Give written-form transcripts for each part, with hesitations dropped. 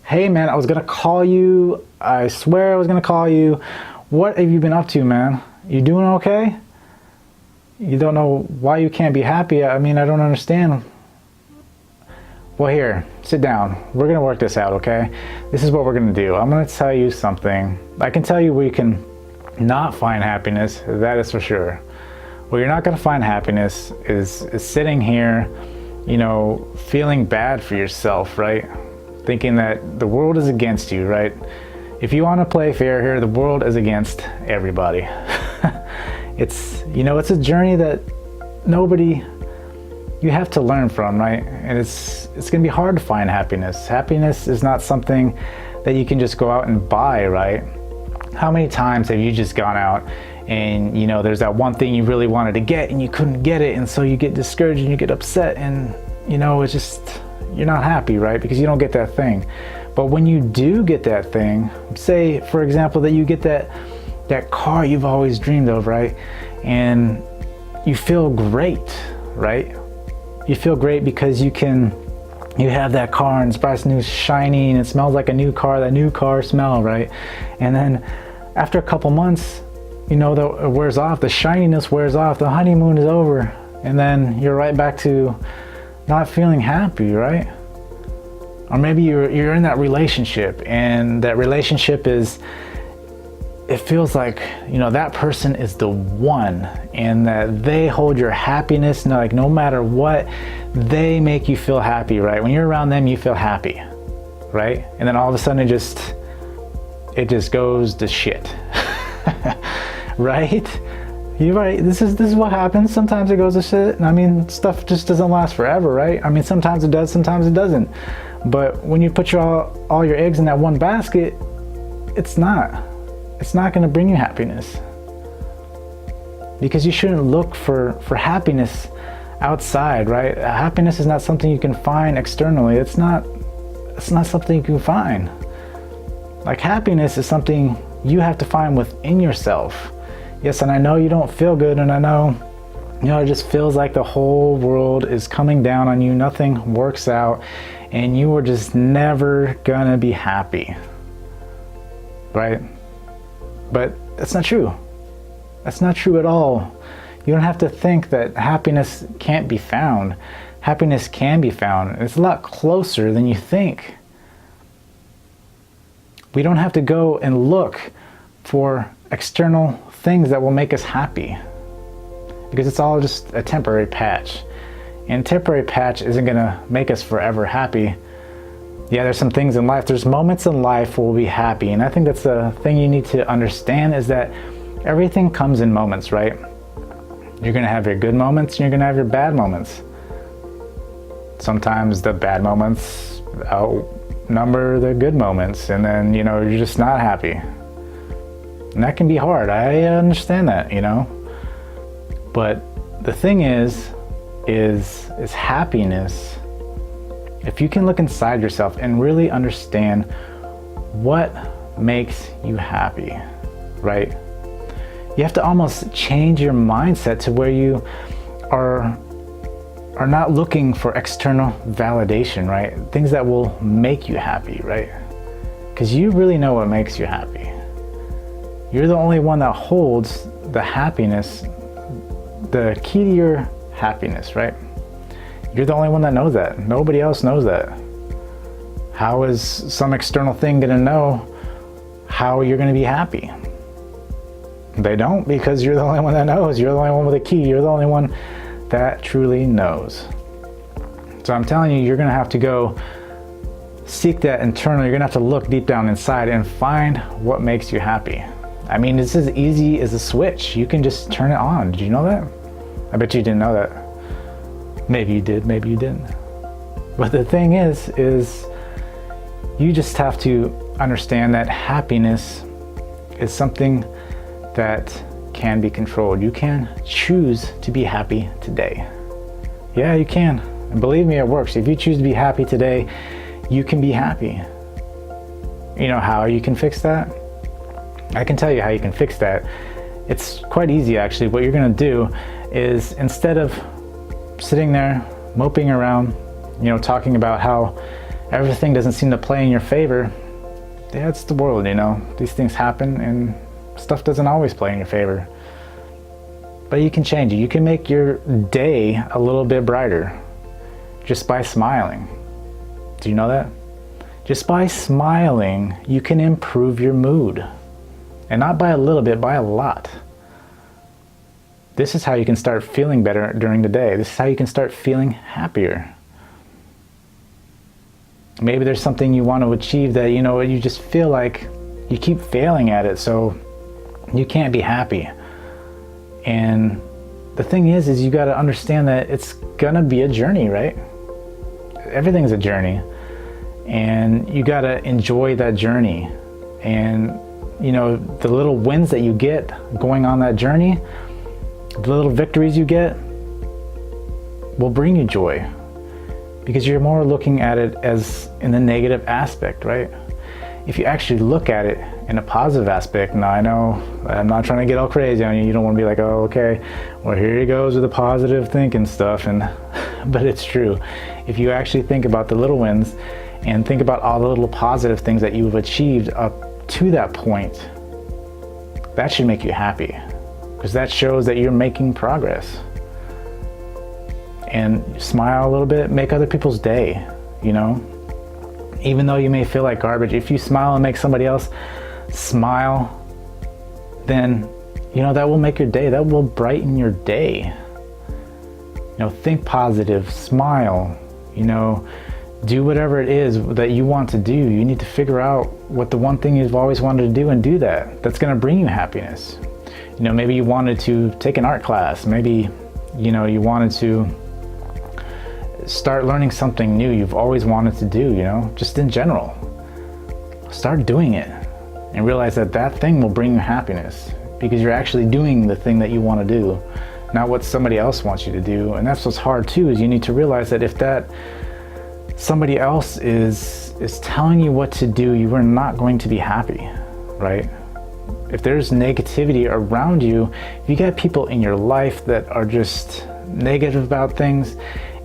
Hey man, I was gonna call you. I swear I was gonna call you. What have you been up to, man? You doing okay? You don't know why you can't be happy? I mean, I don't understand. Well, here, sit down. We're gonna work this out, okay? This is what we're gonna do. I'm gonna tell you something. I can tell you where you can not find happiness, that is for sure. Where you're not gonna find happiness is sitting here, feeling bad for yourself, right? Thinking that the world is against you, right? If you want to play fair here, the world is against everybody. It's a journey that you have to learn from, right? And it's going to be hard to find happiness. Happiness is not something that you can just go out and buy, right? How many times have you just gone out and there's that one thing you really wanted to get and you couldn't get it, and so you get discouraged and you get upset, and it's just, you're not happy, right? Because you don't get that thing. But when you do get that thing, say for example that you get that car you've always dreamed of, right? And you feel great, right? You feel great because you have that car and it's bright new, shiny, and it smells like a new car, that new car smell, right? And then after a couple months, it wears off, the shininess wears off, the honeymoon is over, and then you're right back to not feeling happy, right? Or maybe you're in that relationship, and that relationship it feels like that person is the one, and that they hold your happiness, and like no matter what, they make you feel happy, right? When you're around them, you feel happy, right? And then all of a sudden it just goes to shit. Right? You're right. This is what happens. Sometimes it goes to shit. I mean, stuff just doesn't last forever, right? I mean, sometimes it does, sometimes it doesn't. But when you put all your eggs in that one basket, it's not going to bring you happiness. Because you shouldn't look for happiness outside, right? Happiness is not something you can find externally. It's not something you can find. Like, happiness is something you have to find within yourself. Yes, and I know you don't feel good, and I know, it just feels like the whole world is coming down on you, nothing works out, and you are just never gonna be happy, right? But that's not true. That's not true at all. You don't have to think that happiness can't be found. Happiness can be found. It's a lot closer than you think. We don't have to go and look for external things that will make us happy, because it's all just a temporary patch, and temporary patch isn't gonna make us forever happy. Yeah, there's some things in life, there's moments in life where we'll be happy, and I think that's the thing you need to understand, is that everything comes in moments, right? You're gonna have your good moments and you're gonna have your bad moments. Sometimes the bad moments outnumber the good moments, and then you're just not happy. And that can be hard. I understand that, But the thing is happiness. If you can look inside yourself and really understand what makes you happy, right? You have to almost change your mindset to where you are not looking for external validation, right? Things that will make you happy, right? Because you really know what makes you happy. You're the only one that holds the happiness, the key to your happiness, right? You're the only one that knows that. Nobody else knows that. How is some external thing going to know how you're going to be happy? They don't, because you're the only one that knows. You're the only one with a key. You're the only one that truly knows. So I'm telling you, you're going to have to go seek that internally. You're going to have to look deep down inside and find what makes you happy. I mean, it's as easy as a switch. You can just turn it on. Did you know that? I bet you didn't know that. Maybe you did, maybe you didn't. But the thing is you just have to understand that happiness is something that can be controlled. You can choose to be happy today. Yeah, you can. And believe me, it works. If you choose to be happy today, you can be happy. You know how you can fix that? I can tell you how you can fix that. It's quite easy, actually. What you're gonna do is, instead of sitting there moping around, talking about how everything doesn't seem to play in your favor, yeah, it's the world, you know. These things happen and stuff doesn't always play in your favor. But you can change it. You can make your day a little bit brighter just by smiling. Do you know that? Just by smiling, you can improve your mood. And not by a little bit, by a lot. This is how you can start feeling better during the day. This is how you can start feeling happier. Maybe there's something you want to achieve that, you know, you just feel like you keep failing at it, so you can't be happy. And the thing is you got to understand that it's gonna be a journey, right? Everything's a journey. And you got to enjoy that journey. And, you know, the little wins that you get going on that journey, the little victories you get will bring you joy. Because you're more looking at it as in the negative aspect, right? If you actually look at it in a positive aspect, now I know I'm not trying to get all crazy on you. You don't want to be like, oh, okay, well, here he goes with the positive thinking stuff. But it's true. If you actually think about the little wins and think about all the little positive things that you've achieved up to that point, that should make you happy, because that shows that you're making progress. And smile a little bit, make other people's day, you know? Even though you may feel like garbage, if you smile and make somebody else smile, then, you know, that will make your day. That will brighten your day. You know, think positive, smile, you know, do whatever it is that you want to do. You need to figure out what the one thing you've always wanted to do and do that. That's going to bring you happiness. You know, maybe you wanted to take an art class. Maybe, you know, you wanted to start learning something new you've always wanted to do, you know, just in general. Start doing it and realize that that thing will bring you happiness, because you're actually doing the thing that you want to do, not what somebody else wants you to do. And that's what's hard too, is you need to realize that if that somebody else is telling you what to do, you are not going to be happy, right? If there's negativity around you, if you get people in your life that are just negative about things,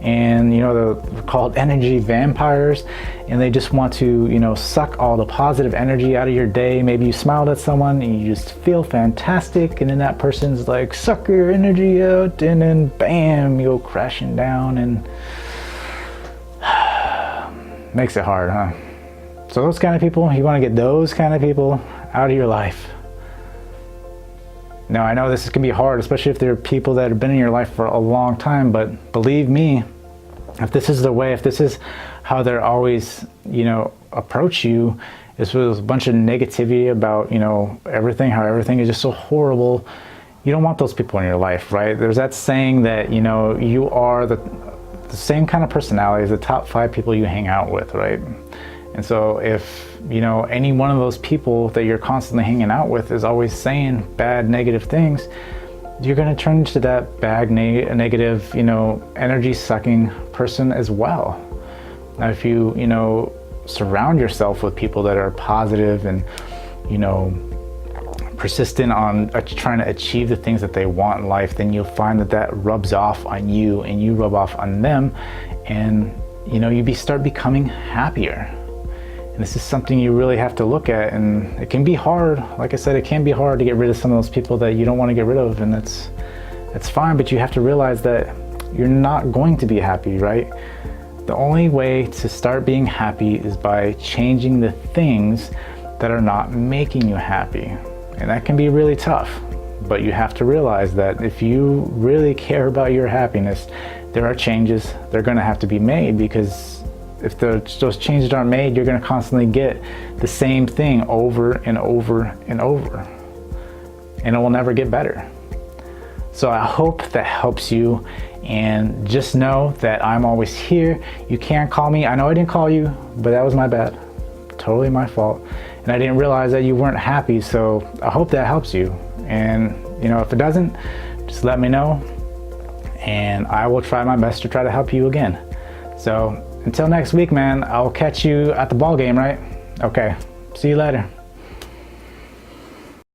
and, you know, they're called energy vampires, and they just want to, you know, suck all the positive energy out of your day. Maybe you smiled at someone and you just feel fantastic, and then that person's like, suck your energy out, and then bam, you go crashing down, and makes it hard, huh? So those kind of people, you want to get those kind of people out of your life. Now, I know this can be hard, especially if there are people that have been in your life for a long time, but believe me, if this is the way, if this is how they're always, you know, approach you, is with a bunch of negativity about, you know, everything, how everything is just so horrible, you don't want those people in your life, right? There's that saying that, you know, you are the same kind of personality as the top 5 people you hang out with, right? And so if, you know, any one of those people that you're constantly hanging out with is always saying bad, negative things, you're going to turn into that bad, negative, you know, energy sucking person as well. Now, if you, you know, surround yourself with people that are positive and, you know, persistent on trying to achieve the things that they want in life, then you'll find that that rubs off on you and you rub off on them, and, you know, you start becoming happier. And this is something you really have to look at, and it can be hard. Like I said, it can be hard to get rid of some of those people that you don't want to get rid of, and that's fine, but you have to realize that you're not going to be happy, right? The only way to start being happy is by changing the things that are not making you happy. And that can be really tough, but you have to realize that if you really care about your happiness, there are changes that are going to have to be made, because if those changes aren't made, you're going to constantly get the same thing over and over and over, and it will never get better. So I hope that helps you, and just know that I'm always here. You can call me. I know I didn't call you, but that was my bad. Totally my fault. And I didn't realize that you weren't happy, so I hope that helps you. And, you know, if it doesn't, just let me know, and I will try my best to try to help you again. So until next week, man, I'll catch you at the ball game, right? Okay, see you later.